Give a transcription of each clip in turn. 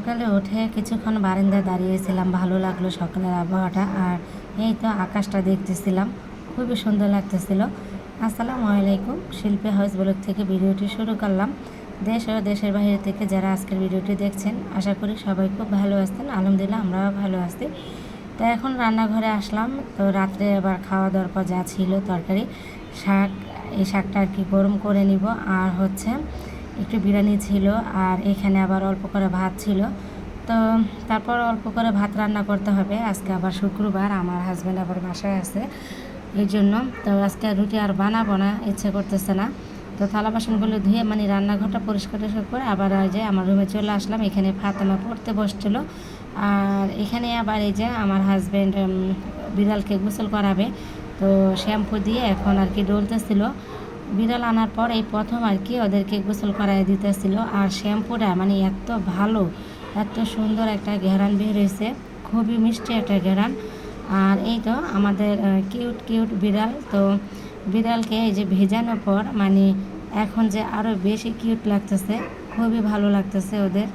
সকালে উঠে কিছুক্ষণ বারান্দায় দাঁড়িয়েছিলাম, ভালো লাগলো সকালের আবহাওয়াটা। আর এই তো আকাশটা দেখতেছিলাম, খুবই সুন্দর লাগতেছিল। আসসালামু আলাইকুম, শিল্পী হাউস ব্লগ থেকে ভিডিওটি শুরু করলাম। দেশ ও দেশের বাইরে থেকে যারা আজকের ভিডিওটি দেখছেন, আশা করি সবাই খুব ভালো আছেন। আলহামদুলিল্লাহ আমরাও ভালো আছি। তো এখন রান্নাঘরে আসলাম। তো রাত্রে আবার খাওয়া দাওয়ার পর যা ছিল তরকারি, শাক, এই শাকটা আর কি গরম করে নিব। আর হচ্ছে একটু বিরিয়ানি ছিল, আর এখানে আবার অল্প করে ভাত ছিল। তো তারপর অল্প করে ভাত রান্না করতে হবে। আজকে আবার শুক্রবার, আমার হাজব্যান্ড আবার বাসায় আছে, এই জন্য তো আজকে রুটি আর বানাবো না, ইচ্ছে করতেছে না। তো থালা বাসনগুলো ধুয়ে মানে রান্নাঘরটা পরিষ্কার করে আবার ওই যে আমার রুমে চলে আসলাম। এখানে ফাতেমা পড়তে বসছিল। আর এখানে আবার এই যে আমার হাজব্যান্ড বিড়ালকে গোসল করাবে, তো শ্যাম্পু দিয়ে এখন আর কি ডলতেছিল। বিড়াল আনার পর এই প্রথম আর কি ওদেরকে গোসল করাই দিতেছিল। আর শ্যাম্পুটা মানে এত ভালো, এত সুন্দর একটা ঘেরান বের হয়েছে, খুবই মিষ্টি একটা ঘেরান। আর এই তো আমাদের কিউট কিউট বিড়াল। তো বিড়ালকে এই যে ভেজানোর পর মানে এখন যে আরও বেশি কিউট লাগতেছে, খুবই ভালো লাগতেছে। ওদের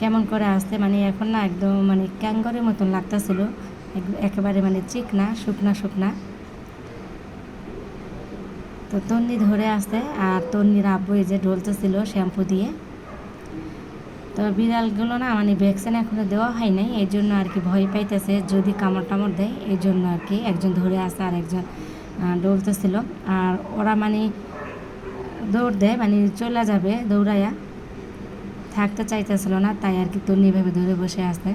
কেমন করে আসতে মানে এখন না একদম মানে ক্যাঙ্গরের মতন লাগতেছিল, একেবারে মানে চিকনা শুকনা শুকনা। তো তন্নি ধরে আসতে, আর তন্নির আব্বু এই যে ঢলতেছিল শ্যাম্পু দিয়ে। তো বিড়ালগুলো না মানে ভ্যাকসিন এখনও দেওয়া হয় নাই, এই জন্য আর কি ভয় পাইতেছে যদি কামড় টামড় দেয়, এই জন্য আর কি একজন ধরে আসে আর একজন ডলতেছিল। আর ওরা মানে দৌড় দেয়, মানে চলে যাবে দৌড়াইয়া, থাকতে চাইতেছিল না, তাই আর কি তন্নিভাবে ধরে বসে আছে।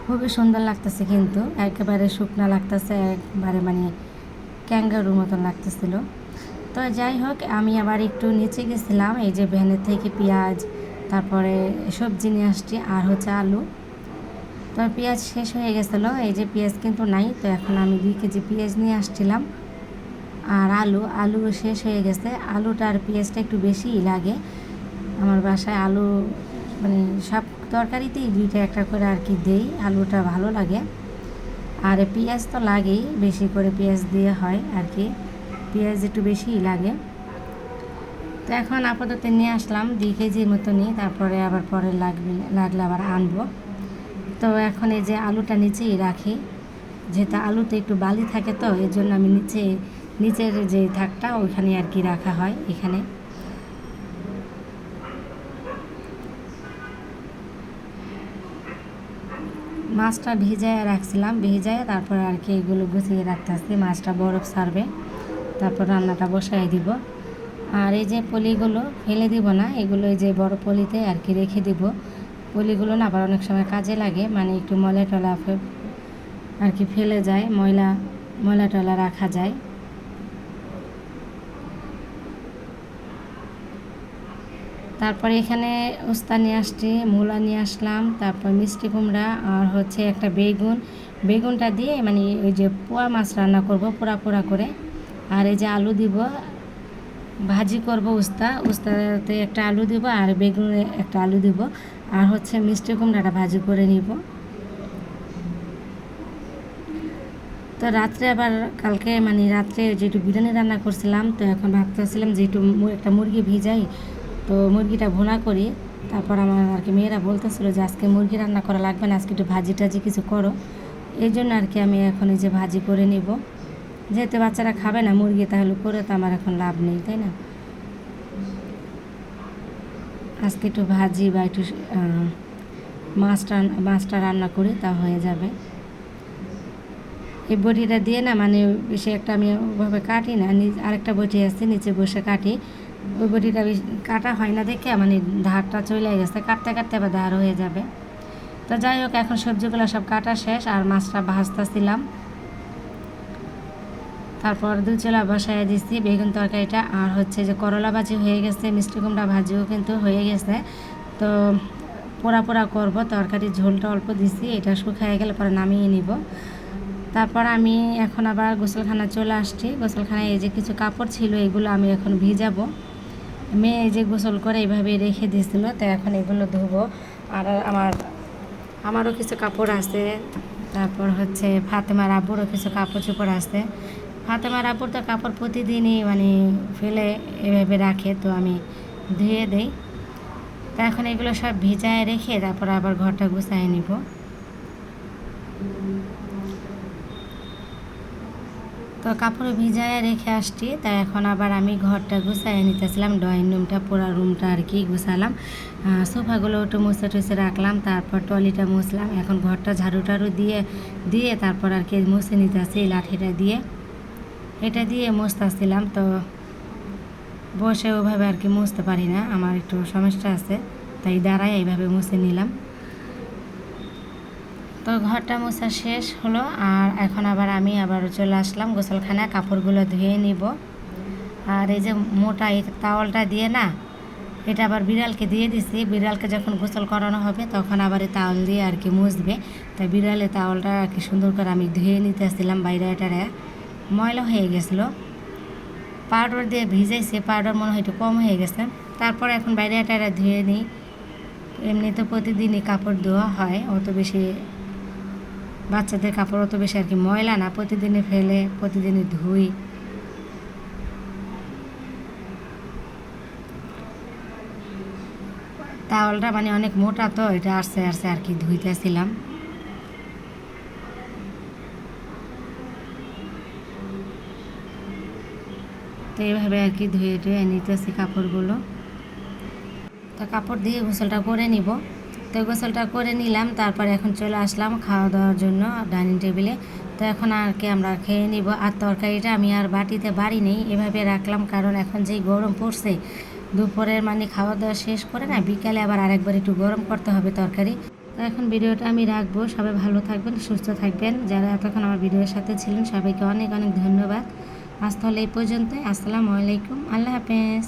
খুবই সুন্দর লাগতেছে, কিন্তু একেবারে শুকনা লাগতেছে, একবারে মানে ক্যাঙ্গারুর মতন লাগতেছিল। তো যাই হোক, আমি আবার একটু নিচে গেছিলাম, এই যে ভ্যানের থেকে পেঁয়াজ, তারপরে সবজি নিয়ে আসছি, আর হচ্ছে আলু। তো পেঁয়াজ শেষ হয়ে গেছিলো, এই যে পেঁয়াজ কিন্তু নাই, তো এখন আমি 2 কেজি পেঁয়াজ নিয়ে আসছিলাম। আর আলু শেষ হয়ে গেছে। আলুটা আর পেঁয়াজটা একটু বেশিই লাগে আমার বাসায়। আলু মানে সব তরকারিতেই 2টা একটা করে আর কি দেই, আলুটা ভালো লাগে। আর পেঁয়াজ তো লাগেই, বেশি করে পেঁয়াজ দিয়ে হয় আর কি, পেঁয়াজ একটু বেশিই লাগে। তো এখন আপাতত নিয়ে আসলাম 2 কেজির মতো নিয়ে, তারপরে আবার পরে লাগলে আবার আনবো। তো এখন এই যে আলুটা নিচেই রাখি, যেহেতু আলুতে একটু বালি থাকে, তো এই জন্য আমি নিচের যে থাকটা ওইখানে আর কি রাখা হয় এখানে। মাছটা ভিজায় রাখছিলাম, ভিজায় তারপর আর কি এগুলো গুছিয়ে রাখতেছি, মাছটা বরফ ছাড়বে, তারপর রান্নাটা বসাই দিব। আর এই যে পলিগুলো ফেলে দিব না, এগুলো এই যে বড় পলিতে আর কি রেখে দিব। পলিগুলো না আবার অনেক সময় কাজে লাগে, মানে একটু ময়লা টলা আর কি ফেলে যায়, ময়লা টলা রাখা যায়। তারপরে এখানে উস্তা নিয়ে আসছি, মূলা নিয়ে আসলাম, তারপর মিষ্টি কুমড়া, আর হচ্ছে একটা বেগুনটা দিয়ে মানে ওই যে পোয়া মাছ রান্না করব পোড়া করে। আর এই যে আলু দিব, ভাজি করব উস্তাতে একটা আলু দিব, আর বেগুনে একটা আলু দিব, আর হচ্ছে মিষ্টি কুমড়াটা ভাজি করে নিব। তো রাত্রে আবার কালকে মানে রাত্রে যেটু বিরিয়ানি রান্না করছিলাম, তো এখন ভাবতেছিলাম যে একটা মুরগি ভিজাই, তো মুরগিটা ভুনা করি। তারপর আমার আর কি মেয়েরা বলতেছিল যে আজকে মুরগি রান্না করা লাগবে না, আজকে একটু ভাজি টাজি কিছু করো। এই জন্য আর কি আমি এখন এই যে ভাজি করে নিব, যেহেতু বাচ্চারা খাবে না মুরগি, তাহলে করে তো আমার এখন লাভ নেই, তাই না? আজকে একটু ভাজি বা একটু মাছটা রান্না করি, তা হয়ে যাবে। এই বটিটা দিয়ে না মানে বেশি একটা আমি ওভাবে কাটি না, আরেকটা বটি আছে নিচে বসে কাটি, ওই বটিটা কাটা হয় না দেখে মানে ধারটা চলে গেছে, কাটতে কাটতে আবার ধার হয়ে যাবে। তো যাই হোক, এখন সবজিগুলো সব কাটা শেষ, আর মাছটা ভাজতেছিলাম। তারপর 2 চুলা বসাই দিচ্ছি বেগুন তরকারিটা, আর হচ্ছে যে করলা ভাজি হয়ে গেছে, মিষ্টি কুমড়া ভাজিও কিন্তু হয়ে গেছে। তো পোড়া করব, তরকারির ঝোলটা অল্প দিছি, এটা শুকিয়ে গেলে পরে নামিয়ে নিব। তারপর আমি এখন আবার গোসলখানা চলে আসছি। গোসলখানায় এই যে কিছু কাপড় ছিল, এগুলো আমি এখন ভিজাবো। মেয়ে এই যে গোসল করে এইভাবে রেখে দিয়েছিল, তো এখন এগুলো ধুবো। আর আমারও কিছু কাপড় আছে, তারপর হচ্ছে ফাতেমার আব্বুরও কিছু কাপড় চোপড় আছে। ফাতেমার আব্বুর তো কাপড় প্রতিদিনই মানে ফেলে এভাবে রাখে, তো আমি ধুয়ে দেই। তো এখন এগুলো সব ভিজায় রেখে তারপর আবার ঘরটা গুছাই নিব। তো কাপড় ভিজায় রেখে আসছি, তাই এখন আবার আমি ঘরটা গুছাই নিতেছিলাম। ড্রয়িং রুমটা পুরো রুমটা আর কি গুছালাম, সোফাগুলো একটু মুছে টুছে রাখলাম, তারপর টলিটা মুছলাম। এখন ঘরটা ঝাড়ু টাড়ু দিয়ে দিয়ে তারপর আর কি মুছে নিতেছি লাঠিটা দিয়ে, এটা দিয়ে মুছতেছিলাম। তো বসে ওভাবে আর কি মুছতে পারি না, আমার একটু সমস্যা আছে, তাই দাঁড়ায় এইভাবে মুছে নিলাম। তো ঘরটা মোছা শেষ হলো, আর এখন আবার আমি আবার চলে আসলাম গোসলখানায়, কাপড়গুলো ধুয়ে নিব। আর এই যে মোটা এই তাওয়ালটা দিয়ে না, এটা আবার বিড়ালকে দিয়ে দিছি। বিড়ালকে যখন গোসল করানো হবে তখন আবার এই তাওয়াল দিয়ে আর কি মুছবে। তাই বিড়ালের তাওয়ালটা আর কি সুন্দর করে আমি ধুয়ে নিতেছিলাম, বাইরে এটারে ময়লা হয়ে গেছিলো, পাউডার দিয়ে ভিজাইছে, পাউডার মনে হয় একটু কম হয়ে গেছে। তারপর এখন বাইরে এটারে ধুয়ে নিই। এমনি তো প্রতিদিনই কাপড় ধোয়া হয়, অত বেশি বাচ্চাদের কাপড় অত বেশি আর কি ময়লা না, প্রতিদিনই ফেলে প্রতিদিনই ধুই। তাওয়ালটা মানে অনেক মোটা, তো এটা আস্তে আস্তে আর কি ধুইতেছিলাম। তো এইভাবে আর কি ধুয়ে ধুয়ে নিতেছি কাপড়গুলো। তো কাপড় দিয়ে গোসলটা করে নিব। তো গোসলটা করে নিলাম, তারপর এখন চলে আসলাম খাওয়া দাওয়ার জন্য ডাইনিং টেবিলে। তো এখন আর কি আমরা খেয়ে নিব। আর তরকারিটা আমি আর বাটিতে বাড়ি নেই, এভাবে রাখলাম, কারণ এখন যেই গরম পড়ছে, দুপুরের মানে খাওয়া দাওয়া শেষ করে না বিকালে আবার আরেকবার একটু গরম করতে হবে তরকারি। তো এখন ভিডিওটা আমি রাখবো, সবাই ভালো থাকবেন, সুস্থ থাকবেন। যারা এতক্ষণ আমার ভিডিওর সাথে ছিলেন সবাইকে অনেক অনেক ধন্যবাদ। আজ তাহলে এই পর্যন্তই। আসসালামু আলাইকুম, আল্লাহ হাফেজ।